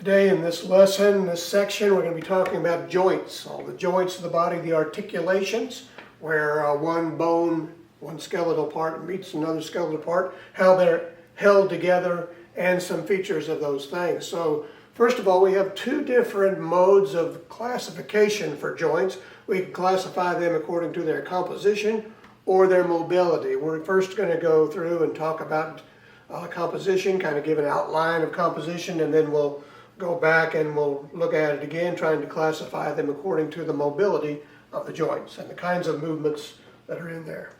Today in this lesson, this section, we're going to be talking about joints, all the joints of the body, the articulations, where one bone, one skeletal part meets another skeletal part, how they're held together, and some features of those things. So first of all, we have two different modes of classification for joints. We can classify them according to their composition or their mobility. We're first going to go through and talk about composition, kind of give an outline of composition, and then we'll go back and we'll look at it again, trying to classify them according to the mobility of the joints and the kinds of movements that are in there.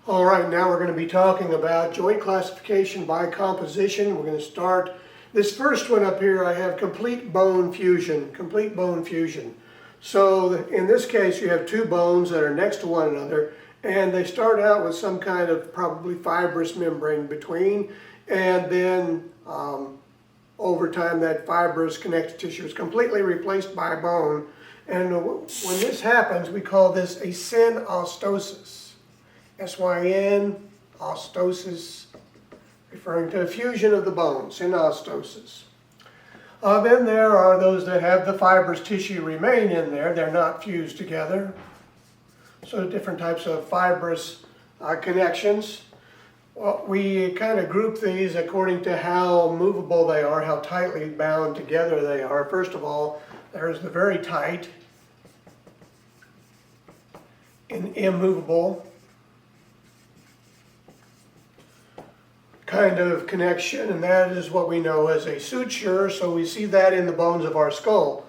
All right, now we're going to be talking about joint classification by composition. We're going to start this first one up here. I have complete bone fusion, complete bone fusion. So in this case, you have two bones that are next to one another, and they start out with some kind of probably fibrous membrane between, and then over time that fibrous connective tissue is completely replaced by bone. And when this happens, we call this a synostosis. S-Y-N, ostosis, referring to a fusion of the bone, synostosis. Then there are those that have the fibrous tissue remain in there. They're not fused together. So different types of fibrous connections. Well, we kind of group these according to how movable they are, how tightly bound together they are. First of all, there's the very tight and immovable kind of connection, and that is what we know as a suture. So we see that in the bones of our skull,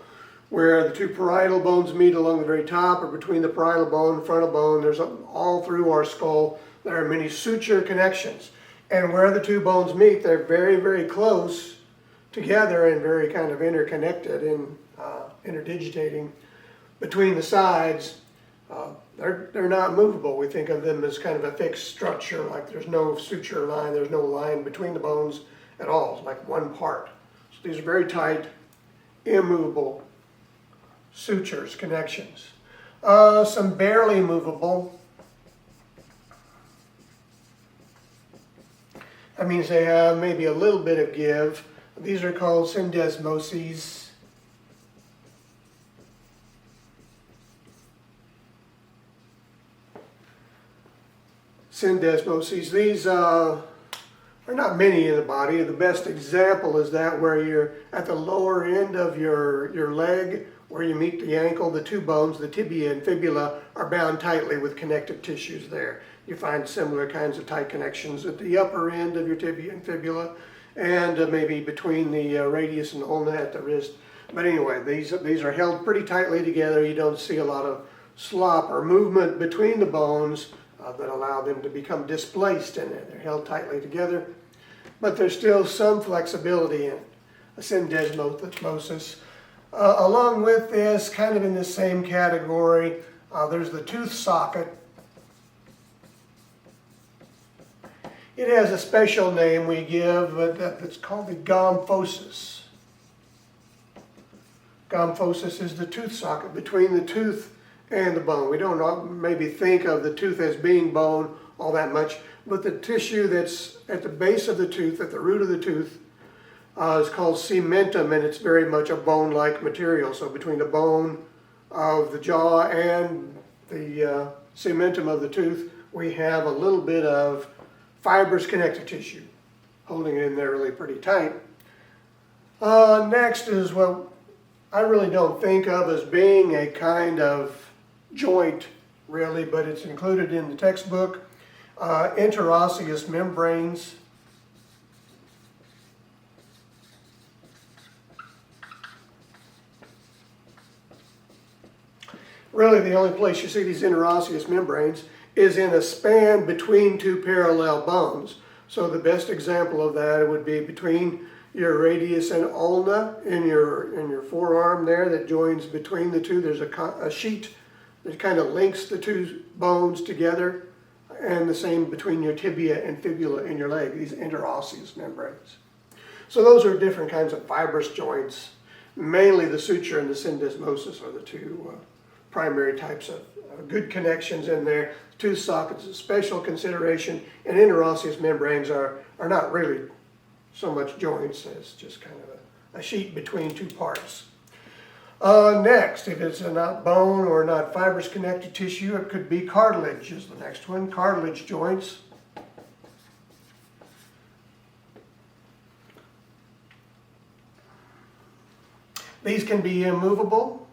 where the two parietal bones meet along the very top, or between the parietal bone and frontal bone. There's all through our skull, there are many suture connections. And where the two bones meet, they're very, very close together and very kind of interconnected and interdigitating between the sides. They're not movable. We think of them as kind of a fixed structure, like there's no suture line, there's no line between the bones at all. It's like one part. So these are very tight, immovable sutures, connections. Some barely movable. That means they have maybe a little bit of give. These are called syndesmoses. Syndesmoses. These are not many in the body. The best example is that where you're at the lower end of your leg, where you meet the ankle, the two bones, the tibia and fibula, are bound tightly with connective tissues there. You find similar kinds of tight connections at the upper end of your tibia and fibula, and maybe between the radius and ulna at the wrist. But anyway, these are held pretty tightly together. You don't see a lot of slop or movement between the bones that allow them to become displaced in it. They're held tightly together, but there's still some flexibility in a syndesmosis. Along with this, kind of in the same category, there's the tooth socket. It has a special name we give that's called the gomphosis. Gomphosis is the tooth socket between the tooth and the bone. We don't maybe think of the tooth as being bone all that much, but the tissue that's at the base of the tooth, at the root of the tooth, is called cementum, and it's very much a bone-like material. So between the bone of the jaw and the cementum of the tooth, we have a little bit of fibrous connective tissue holding it in there really pretty tight. Next is what I really don't think of as being a kind of joint, really, but it's included in the textbook. Interosseous membranes. Really, the only place you see these interosseous membranes is in a span between two parallel bones. So the best example of that would be between your radius and ulna in your forearm there that joins between the two. There's a sheet that kind of links the two bones together, and the same between your tibia and fibula in your leg, these interosseous membranes. So those are different kinds of fibrous joints. Mainly the suture and the syndesmosis are the two primary types of good connections in there. Tooth sockets is a special consideration, and interosseous membranes are not really so much joints as just kind of a sheet between two parts. Next, if it's not bone or not fibrous connective tissue, it could be cartilage is the next one, cartilage joints. These can be immovable.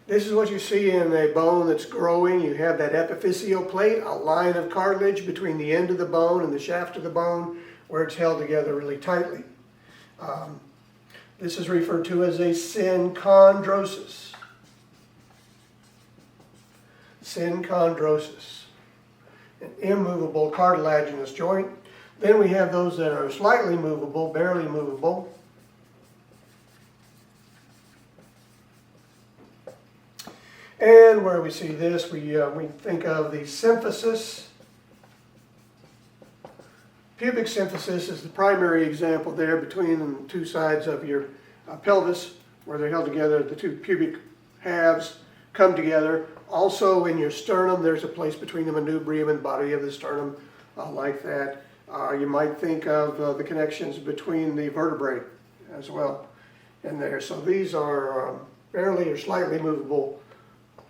This is what you see in a bone that's growing. You have that epiphyseal plate, a line of cartilage between the end of the bone and the shaft of the bone where it's held together really tightly. This is referred to as a synchondrosis. Synchondrosis, an immovable cartilaginous joint. Then we have those that are slightly movable, barely movable. And where we see this, we think of the symphysis. Pubic symphysis is the primary example there between the two sides of your pelvis, where they're held together. The two pubic halves come together. Also in your sternum, there's a place between the manubrium and body of the sternum like that. You might think of the connections between the vertebrae as well in there. So these are barely or slightly movable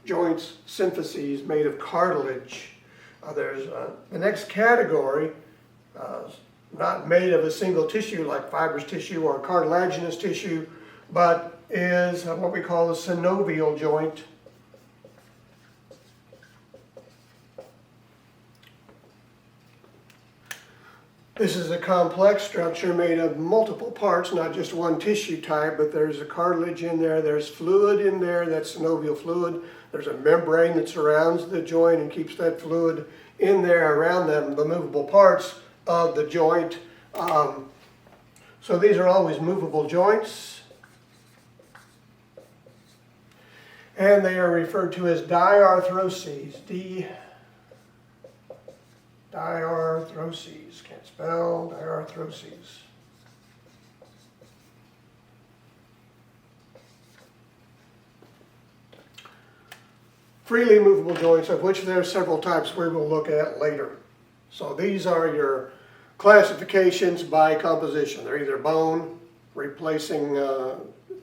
joints, symphyses made of cartilage. There's the next category, not made of a single tissue like fibrous tissue or cartilaginous tissue, but is what we call a synovial joint. This is a complex structure made of multiple parts, not just one tissue type, but there's a cartilage in there, there's fluid in there, that's synovial fluid. There's a membrane that surrounds the joint and keeps that fluid in there around them, the movable parts of the joint. So these are always movable joints. And they are referred to as diarthroses. Diarthroses. Can't spell. Diarthroses. Freely movable joints, of which there are several types we will look at later. So these are your classifications by composition. They're either bone, replacing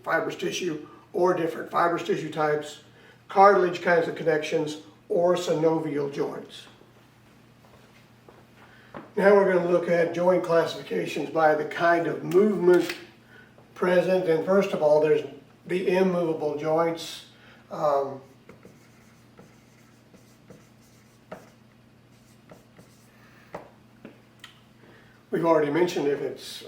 fibrous tissue, or different fibrous tissue types, cartilage kinds of connections, or synovial joints. Now we're going to look at joint classifications by the kind of movement present. And first of all, there's the immovable joints. We've already mentioned if it's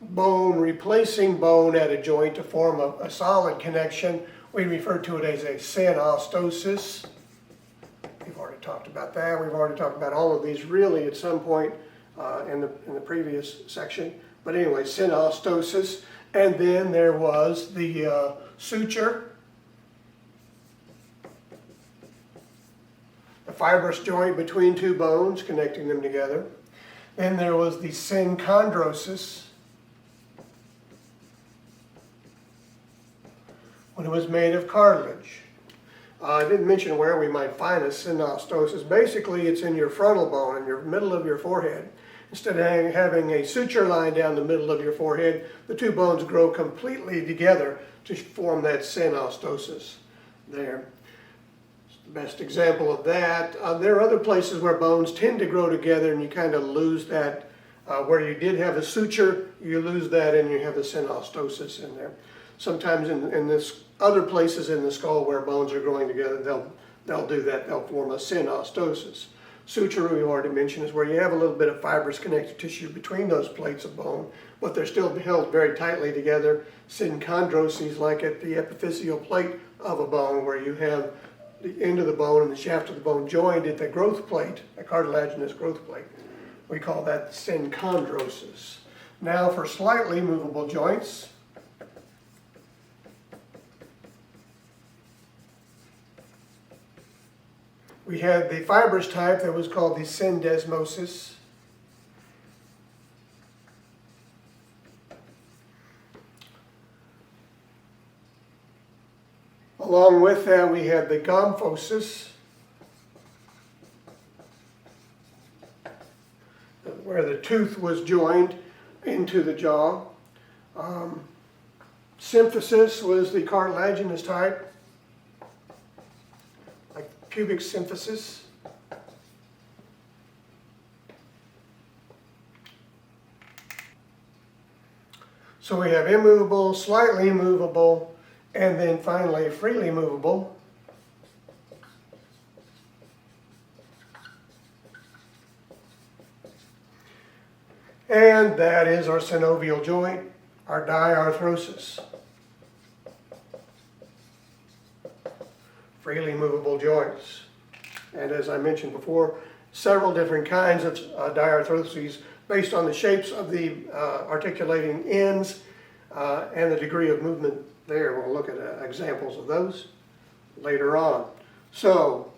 bone replacing bone at a joint to form a solid connection, we refer to it as a synostosis. We've already talked about that. We've already talked about all of these really at some point in the previous section. But anyway, synostosis. And then there was the suture, the fibrous joint between two bones connecting them together. Then there was the synchondrosis, when it was made of cartilage. I didn't mention where we might find a synostosis. Basically, it's in your frontal bone, in your middle of your forehead. Instead of having a suture line down the middle of your forehead, the two bones grow completely together to form that synostosis there. The best example of that. There are other places where bones tend to grow together and you kind of lose that. Where you did have a suture, you lose that and you have the synostosis in there. Sometimes in this other places in the skull where bones are growing together, they'll do that. They'll form a synostosis. Suture, we already mentioned, is where you have a little bit of fibrous connective tissue between those plates of bone, but they're still held very tightly together. Synchondroses, like at the epiphyseal plate of a bone, where you have the end of the bone and the shaft of the bone joined at the growth plate, a cartilaginous growth plate. We call that synchondrosis. Now for slightly movable joints. We had the fibrous type that was called the syndesmosis. Along with that, we had the gomphosis. where the tooth was joined into the jaw. Symphysis was the cartilaginous type, like pubic symphysis. So we have immovable, slightly movable, and then finally freely movable. And that is our synovial joint, our diarthrosis. Freely movable joints. And as I mentioned before, several different kinds of diarthroses based on the shapes of the articulating ends and the degree of movement there. We'll look at examples of those later on. So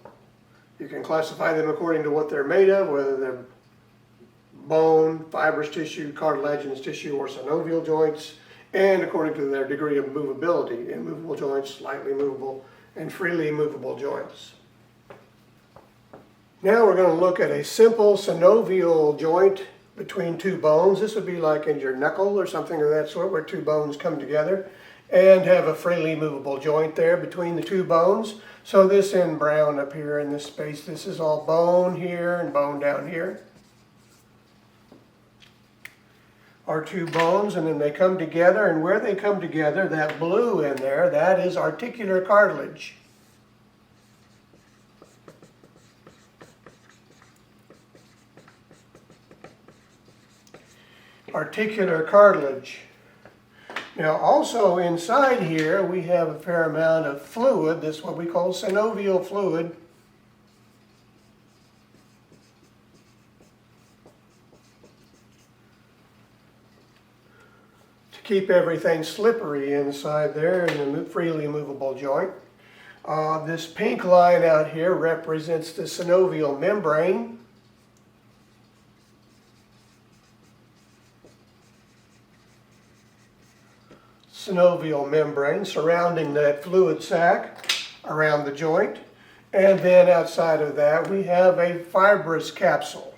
you can classify them according to what they're made of, whether they're bone, fibrous tissue, cartilaginous tissue, or synovial joints, and according to their degree of movability, immovable joints, slightly movable, and freely movable joints. Now we're going to look at a simple synovial joint between two bones. This would be like in your knuckle or something of that sort, where two bones come together and have a freely movable joint there between the two bones. So this in brown up here in this space, this is all bone here and bone down here. Are two bones, and then they come together, and where they come together, that blue in there, that is articular cartilage. Articular cartilage. Now also inside here we have a fair amount of fluid. This is what we call synovial fluid. Keep everything slippery inside there in the freely movable joint. This pink line out here represents the synovial membrane. Synovial membrane surrounding that fluid sac around the joint. And then outside of that we have a fibrous capsule.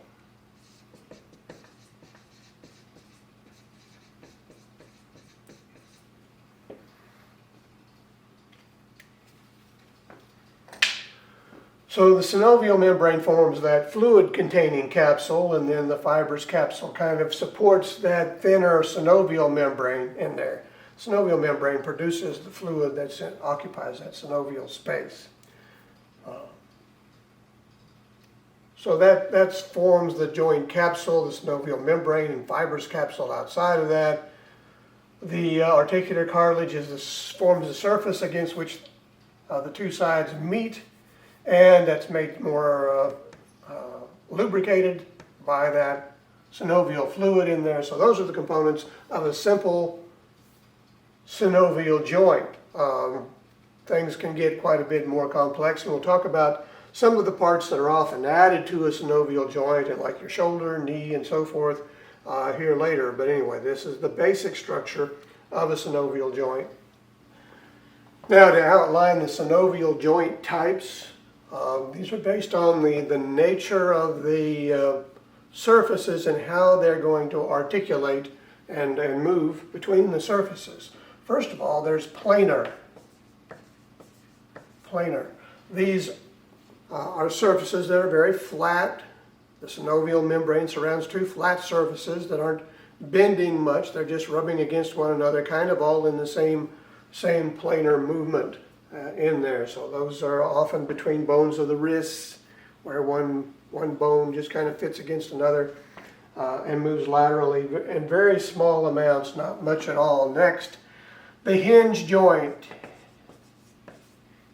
So the synovial membrane forms that fluid-containing capsule, and then the fibrous capsule kind of supports that thinner synovial membrane in there. Synovial membrane produces the fluid that occupies that synovial space. So that forms the joint capsule, the synovial membrane, and fibrous capsule outside of that. The articular cartilage forms the surface against which the two sides meet, and that's made more lubricated by that synovial fluid in there. So those are the components of a simple synovial joint. Things can get quite a bit more complex, and we'll talk about some of the parts that are often added to a synovial joint, and like your shoulder, knee, and so forth here later. But anyway, this is the basic structure of a synovial joint. Now to outline the synovial joint types, these are based on the nature of the surfaces and how they're going to articulate and move between the surfaces. First of all, there's planar. Planar. These are surfaces that are very flat. The synovial membrane surrounds two flat surfaces that aren't bending much. They're just rubbing against one another, kind of all in the same planar movement in there. So those are often between bones of the wrists, where one bone just kind of fits against another and moves laterally in very small amounts, not much at all. Next, the hinge joint.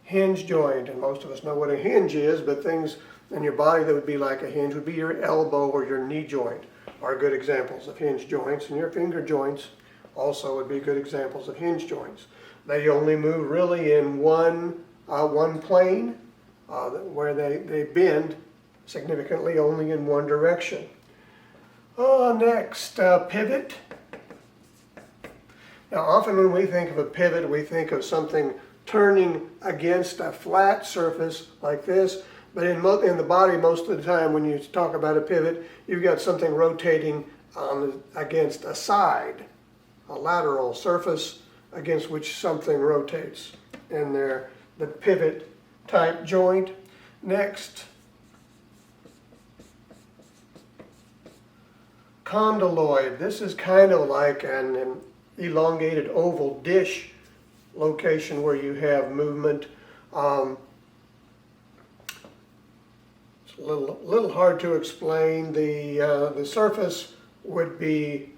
Hinge joint, and most of us know what a hinge is, but things in your body that would be like a hinge would be your elbow or your knee joint are good examples of hinge joints, and your finger joints also would be good examples of hinge joints. They only move really in one plane, where they bend significantly only in one direction. Next, pivot. Now often when we think of a pivot, we think of something turning against a flat surface like this, But in the body, most of the time when you talk about a pivot, you've got something rotating against a side, a lateral surface against which something rotates. And they're the pivot type joint. Next, condyloid. This is kind of like an elongated oval dish location where you have movement. It's a little hard to explain. The surface would be,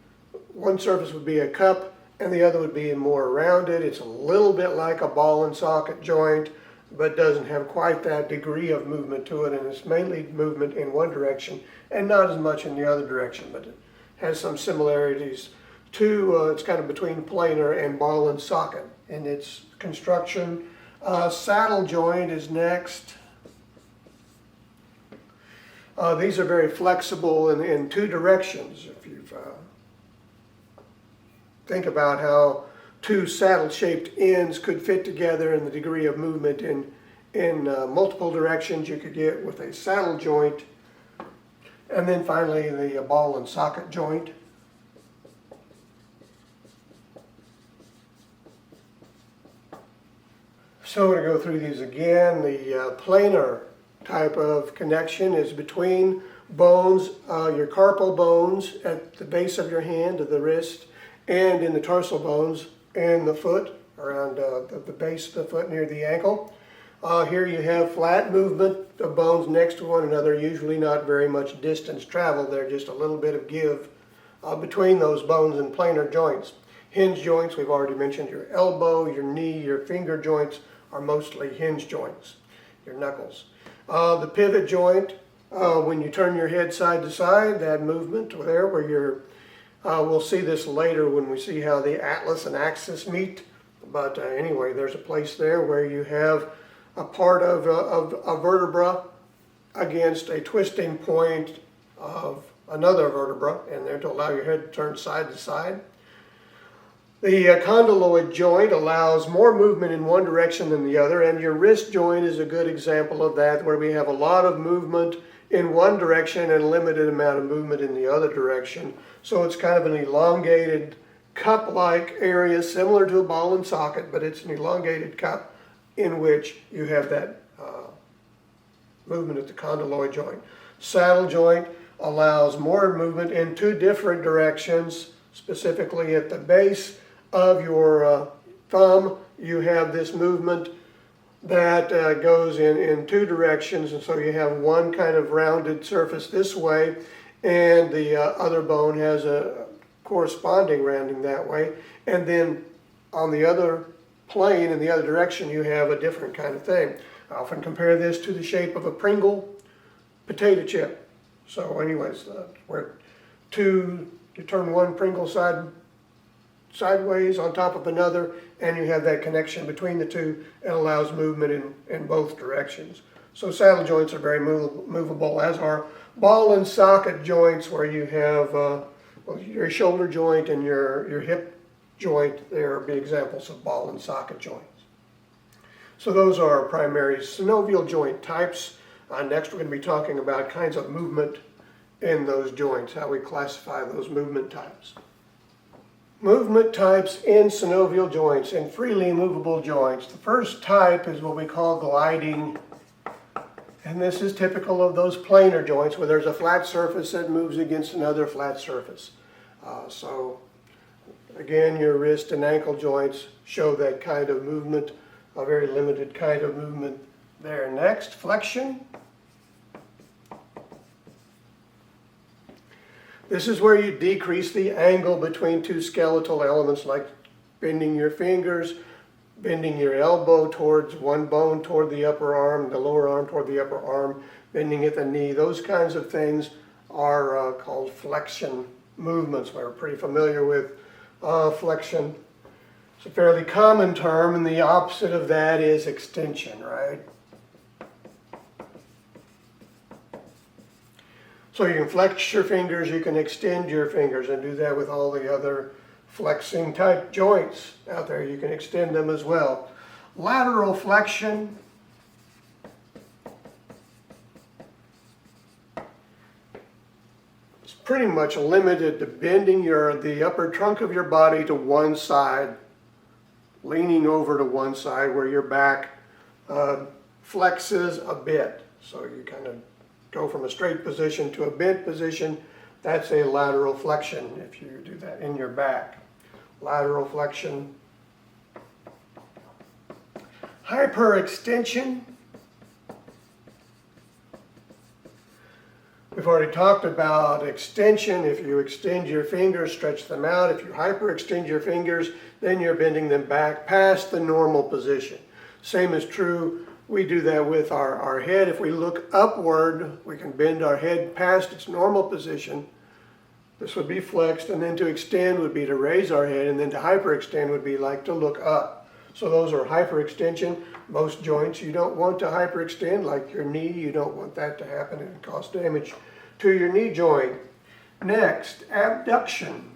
one surface would be a cup and the other would be more rounded. It's a little bit like a ball and socket joint, but doesn't have quite that degree of movement to it, and it's mainly movement in one direction and not as much in the other direction, but it has some similarities to, it's kind of between planar and ball and socket in its construction. Saddle joint is next. These are very flexible in two directions. If you think about how two saddle-shaped ends could fit together and the degree of movement in multiple directions you could get with a saddle joint. And then finally the ball and socket joint. So I'm going to go through these again. The planar type of connection is between bones, your carpal bones at the base of your hand, of the wrist, and in the tarsal bones and the foot, around the base of the foot near the ankle. Here you have flat movement of bones next to one another, usually not very much distance traveled. There's just a little bit of give between those bones and planar joints. Hinge joints, we've already mentioned, your elbow, your knee, your finger joints are mostly hinge joints, your knuckles. The pivot joint, when you turn your head side to side, that movement there where you're, we'll see this later when we see how the atlas and axis meet. But anyway, there's a place there where you have a part of a vertebra against a twisting point of another vertebra in there to allow your head to turn side to side. The condyloid joint allows more movement in one direction than the other, and your wrist joint is a good example of that, where we have a lot of movement in one direction and a limited amount of movement in the other direction. So it's kind of an elongated cup-like area, similar to a ball and socket, but it's an elongated cup in which you have that movement at the condyloid joint. Saddle joint allows more movement in two different directions, specifically at the base of your thumb. You have this movement that goes in two directions, and so you have one kind of rounded surface this way, and the other bone has a corresponding rounding that way, and then on the other plane in the other direction you have a different kind of thing. I often compare this to the shape of a Pringle potato chip. So anyways, where you turn one Pringle sideways on top of another, and you have that connection between the two. It allows movement in both directions. So saddle joints are very movable, as are ball and socket joints, where you have your shoulder joint and your hip joint. There are examples of ball and socket joints. So those are our primary synovial joint types. Next we're going to be talking about kinds of movement in those joints, how we classify those movement types. Movement types in synovial joints and freely movable joints. The first type is what we call gliding, and this is typical of those planar joints where there's a flat surface that moves against another flat surface. So again, your wrist and ankle joints show that kind of movement, a very limited kind of movement there. Next, flexion. This is where you decrease the angle between two skeletal elements, like bending your fingers, bending your elbow towards one bone toward the upper arm, the lower arm toward the upper arm, bending at the knee. Those kinds of things are called flexion movements. We're pretty familiar with flexion. It's a fairly common term, and the opposite of that is extension, right? So you can flex your fingers, you can extend your fingers, and do that with all the other flexing type joints out there. You can extend them as well. Lateral flexion. pretty much limited to bending the upper trunk of your body to one side, leaning over to one side where your back flexes a bit. So you kind of go from a straight position to a bent position. That's a lateral flexion if you do that in your back. Lateral flexion. Hyperextension. We've already talked about extension. If you extend your fingers, stretch them out. If you hyperextend your fingers, then you're bending them back past the normal position. Same is true. We do that with our head. If we look upward, we can bend our head past its normal position. This would be flexed, and then to extend would be to raise our head, and then to hyperextend would be like to look up. So those are hyperextension. Most joints you don't want to hyperextend, like your knee. You don't want that to happen and cause damage to your knee joint. Next, abduction.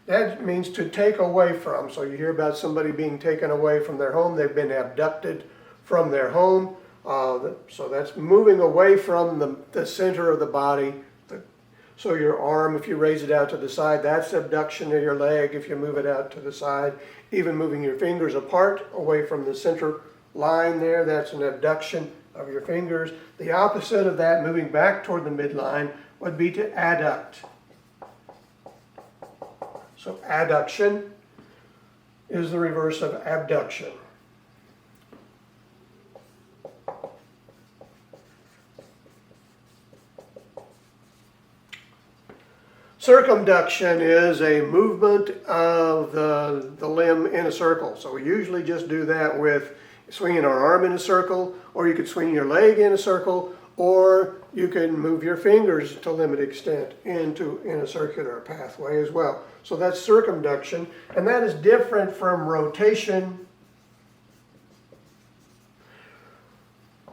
That means to take away from. So you hear about somebody being taken away from their home. They've been abducted from their home. So that's moving away from the center of the body. So your arm, if you raise it out to the side, that's abduction of your leg if you move it out to the side. Even moving your fingers apart away from the center line there, that's an abduction of your fingers. The opposite of that, moving back toward the midline, would be to adduct. So adduction is the reverse of abduction. Circumduction is a movement of the limb in a circle. So we usually just do that with swinging our arm in a circle, or you could swing your leg in a circle, or you can move your fingers to limited extent in a circular pathway as well. So that's circumduction, and that is different from rotation.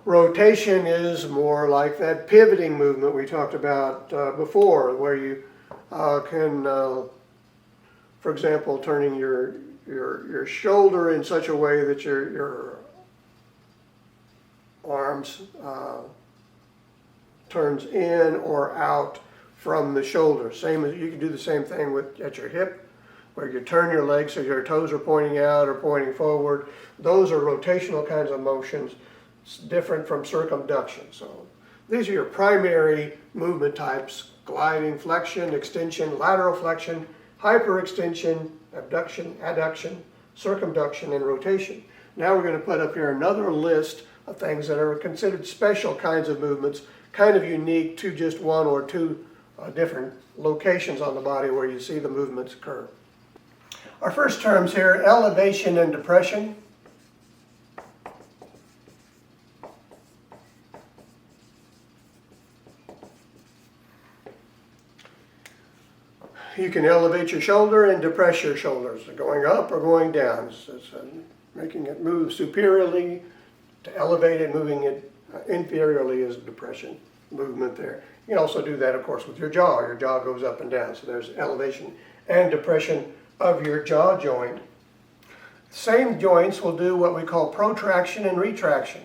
Rotation is more like that pivoting movement we talked about before, where you can, for example, turning your shoulder in such a way that your arms turns in or out from the shoulder. Same as you can do the same thing at your hip, where you turn your legs so your toes are pointing out or pointing forward. Those are rotational kinds of motions. It's different from circumduction. So these are your primary movement types: gliding, flexion, extension, lateral flexion, hyperextension, abduction, adduction, circumduction, and rotation. Now we're going to put up here another list of things that are considered special kinds of movements, kind of unique to just one or two different locations on the body where you see the movements occur. Our first terms here, elevation and depression. You can elevate your shoulder and depress your shoulders, going up or going down. It's making it move superiorly. To elevate it, moving it inferiorly is depression movement there. You can also do that, of course, with your jaw. Your jaw goes up and down, so there's elevation and depression of your jaw joint. Same joints will do what we call protraction and retraction.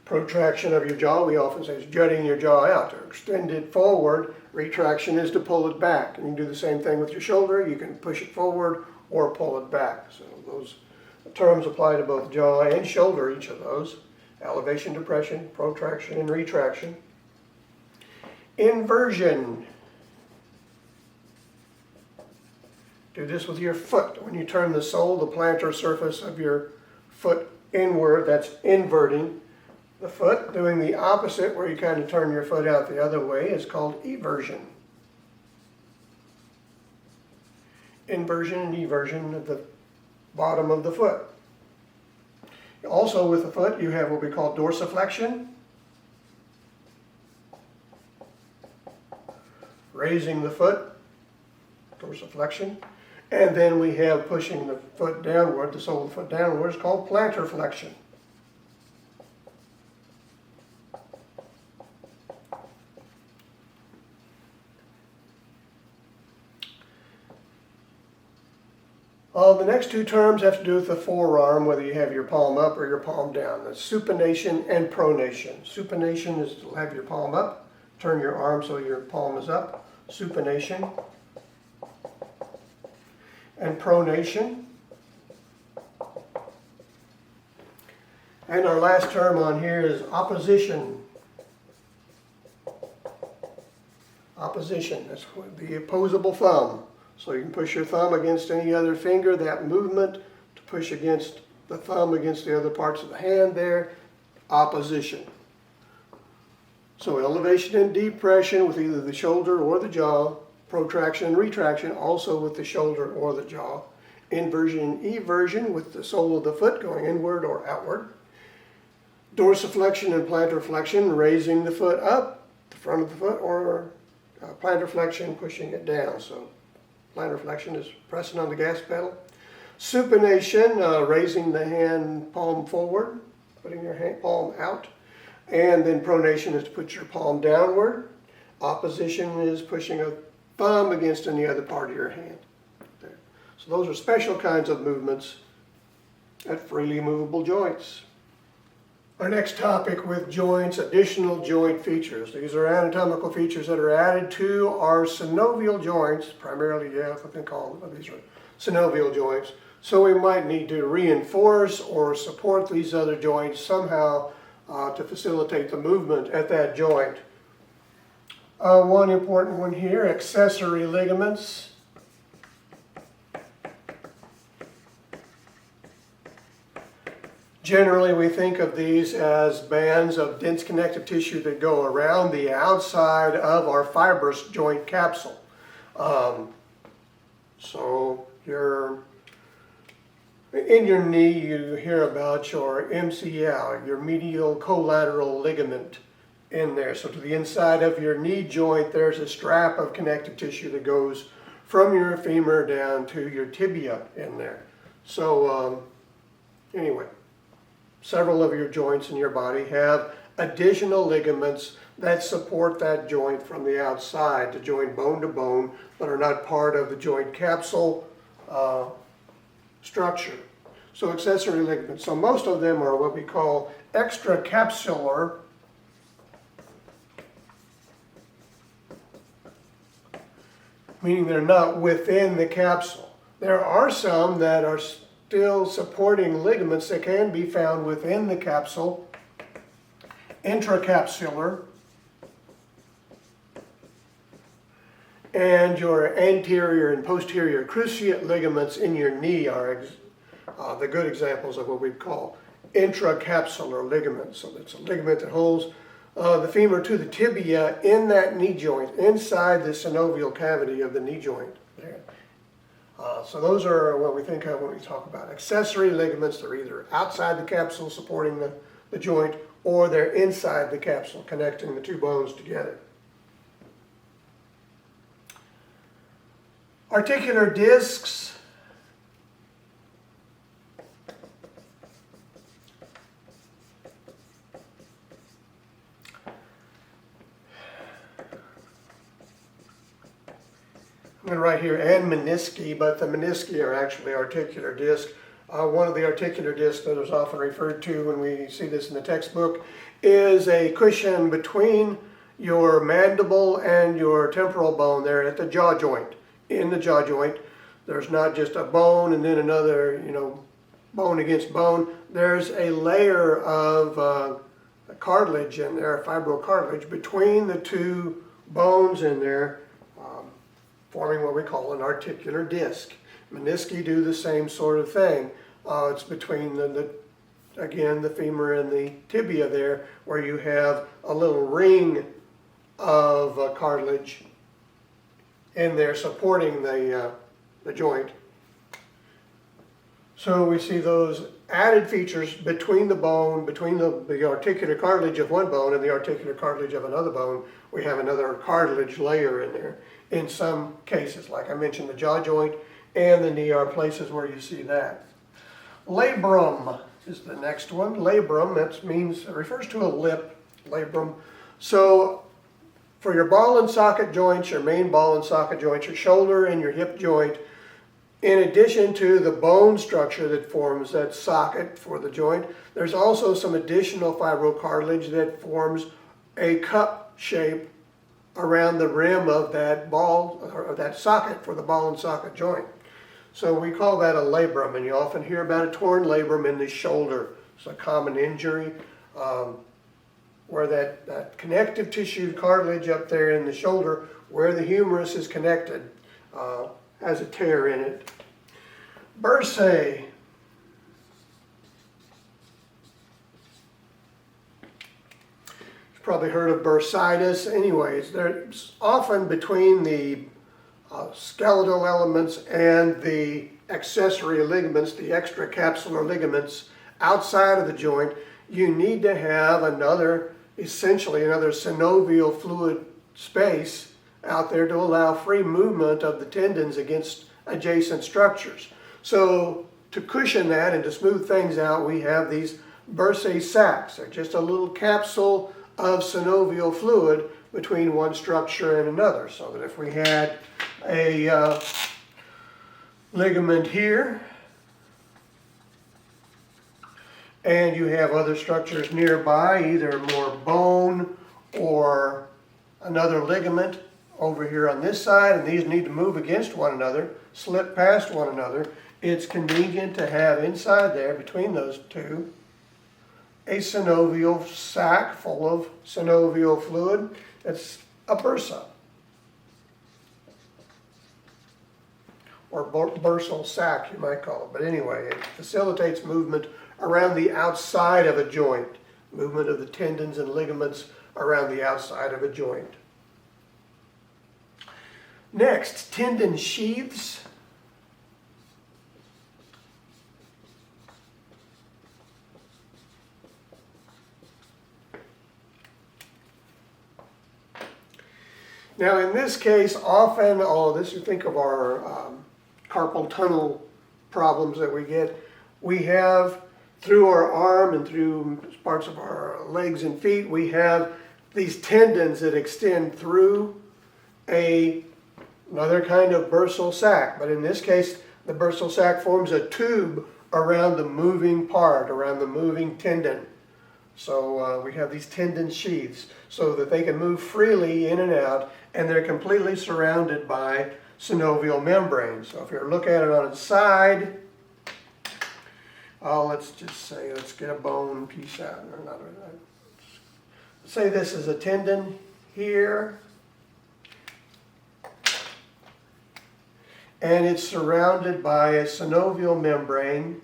Protraction of your jaw, we often say, is jutting your jaw out. To extend it forward, retraction is to pull it back. And you can do the same thing with your shoulder. You can push it forward or pull it back. So those terms apply to both jaw and shoulder, each of those. Elevation, depression, protraction, and retraction. Inversion. Do this with your foot. When you turn the sole, the plantar surface of your foot inward, that's inverting the foot. Doing the opposite, where you kind of turn your foot out the other way, is called eversion. Inversion and eversion of the bottom of the foot. Also with the foot, you have what we call dorsiflexion. Raising the foot, dorsiflexion. And then we have pushing the foot downward, the sole of the foot downward, is called plantar flexion. The next two terms have to do with the forearm, whether you have your palm up or your palm down. That's supination and pronation. Supination is to have your palm up, turn your arm so your palm is up. Supination. And pronation. And our last term on here is opposition. Opposition, that's the opposable thumb. So you can push your thumb against any other finger, that movement to push against the thumb against the other parts of the hand there, opposition. So elevation and depression with either the shoulder or the jaw, protraction and retraction also with the shoulder or the jaw, inversion and eversion with the sole of the foot going inward or outward, dorsiflexion and plantar flexion, raising the foot up, the front of the foot, or plantar flexion, pushing it down. So plantar flexion is pressing on the gas pedal. Supination, raising the hand palm forward, putting your hand palm out. And then pronation is to put your palm downward. Opposition is pushing a thumb against any other part of your hand. There. So those are special kinds of movements at freely movable joints. Our next topic with joints, additional joint features. These are anatomical features that are added to our synovial joints, primarily, we can call them, these are synovial joints. So we might need to reinforce or support these other joints somehow to facilitate the movement at that joint. One important one here, accessory ligaments. Generally, we think of these as bands of dense connective tissue that go around the outside of our fibrous joint capsule. So in your knee, you hear about your MCL, your medial collateral ligament in there. So to the inside of your knee joint, there's a strap of connective tissue that goes from your femur down to your tibia in there. So anyway. Several of your joints in your body have additional ligaments that support that joint from the outside to join bone to bone, but are not part of the joint capsule structure. So accessory ligaments. So most of them are what we call extracapsular, meaning they're not within the capsule. There are some that are still supporting ligaments that can be found within the capsule, intracapsular, and your anterior and posterior cruciate ligaments in your knee are the good examples of what we call intracapsular ligaments. So it's a ligament that holds the femur to the tibia in that knee joint, inside the synovial cavity of the knee joint there. So those are what we think of when we talk about accessory ligaments. They're either outside the capsule supporting the joint, or they're inside the capsule connecting the two bones together. Articular discs. I'm going to write here and menisci, but the menisci are actually articular disc. One of the articular discs that is often referred to when we see this in the textbook is a cushion between your mandible and your temporal bone there at the jaw joint. In the jaw joint, there's not just a bone and then another, bone against bone. There's a layer of cartilage in there, fibrocartilage, between the two bones in there, forming what we call an articular disc. Menisci do the same sort of thing. It's between again, the femur and the tibia there, where you have a little ring of cartilage in there supporting the joint. So we see those added features between the bone, between the articular cartilage of one bone and the articular cartilage of another bone. We have another cartilage layer in there. In some cases, like I mentioned, the jaw joint and the knee are places where you see that. Labrum is the next one. Labrum, it refers to a lip, labrum. So for your ball and socket joints, your main ball and socket joints, your shoulder and your hip joint, In addition to the bone structure that forms that socket for the joint, there's also some additional fibrocartilage that forms a cup shape around the rim of that ball, or that socket for the ball and socket joint. So we call that a labrum, and you often hear about a torn labrum in the shoulder. It's a common injury where that connective tissue cartilage up there in the shoulder, where the humerus is connected, has a tear in it. Bursae. You've probably heard of bursitis. Anyways, they're often between the skeletal elements and the accessory ligaments, the extracapsular ligaments outside of the joint. You need to have essentially another synovial fluid space out there to allow free movement of the tendons against adjacent structures. So to cushion that and to smooth things out, we have these bursae sacs. They're just a little capsule of synovial fluid between one structure and another, so that if we had a ligament here and you have other structures nearby, either more bone or another ligament over here on this side, and these need to move against one another, slip past one another, it's convenient to have inside there, between those two, a synovial sac full of synovial fluid. It's a bursa, or bursal sac, you might call it. But anyway, it facilitates movement around the outside of a joint, movement of the tendons and ligaments around the outside of a joint. Next, tendon sheaths. Now in this case, often, you think of our carpal tunnel problems that we get, we have through our arm and through parts of our legs and feet, we have these tendons that extend through another kind of bursal sac. But in this case, the bursal sac forms a tube around the moving part, around the moving tendon. So we have these tendon sheaths so that they can move freely in and out, and they're completely surrounded by synovial membrane. So if you look at it on its side, let's just say, let's get a bone piece out. Say this is a tendon here, and it's surrounded by a synovial membrane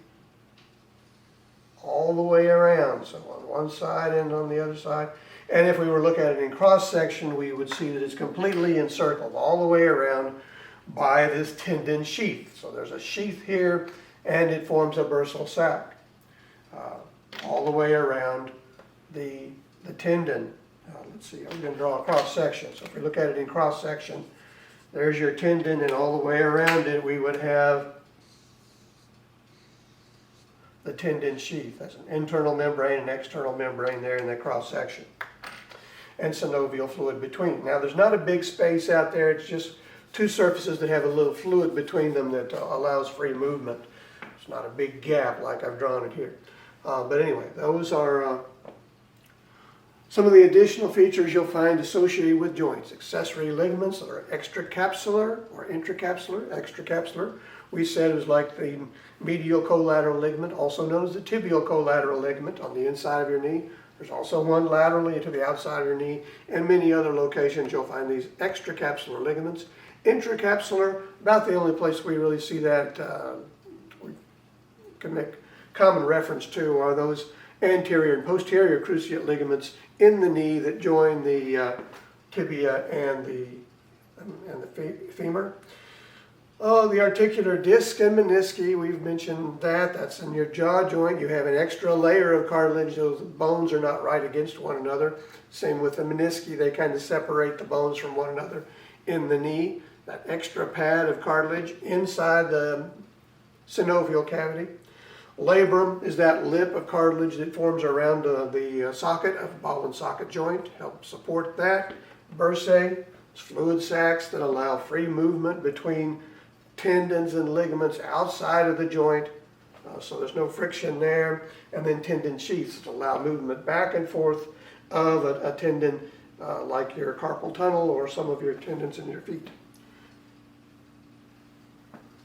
all the way around, so on one side and on the other side. And if we were looking at it in cross-section, we would see that it's completely encircled all the way around by this tendon sheath. So there's a sheath here, and it forms a bursal sac all the way around the tendon. Let's see, I'm going to draw a cross-section. So if we look at it in cross-section, there's your tendon, and all the way around it we would have the tendon sheath. That's an internal membrane and external membrane there in that cross-section, and synovial fluid between. Now there's not a big space out there, it's just two surfaces that have a little fluid between them that allows free movement. It's not a big gap like I've drawn it here. But anyway, those are some of the additional features you'll find associated with joints. Accessory ligaments that are extracapsular or intracapsular. Extracapsular, we said, is like the medial collateral ligament, also known as the tibial collateral ligament on the inside of your knee. There's also one laterally to the outside of your knee, and many other locations you'll find these extracapsular ligaments. Intracapsular, about the only place we really see that we can make common reference to are those anterior and posterior cruciate ligaments in the knee that join the tibia and the femur. The articular disc and menisci, we've mentioned that. That's in your jaw joint. You have an extra layer of cartilage. Those bones are not right against one another. Same with the menisci. They kind of separate the bones from one another in the knee. That extra pad of cartilage inside the synovial cavity. Labrum is that lip of cartilage that forms around the socket of ball and socket joint. Help support that. Bursae, fluid sacs that allow free movement between tendons and ligaments outside of the joint, so there's no friction there, and then tendon sheaths to allow movement back and forth of a tendon like your carpal tunnel or some of your tendons in your feet.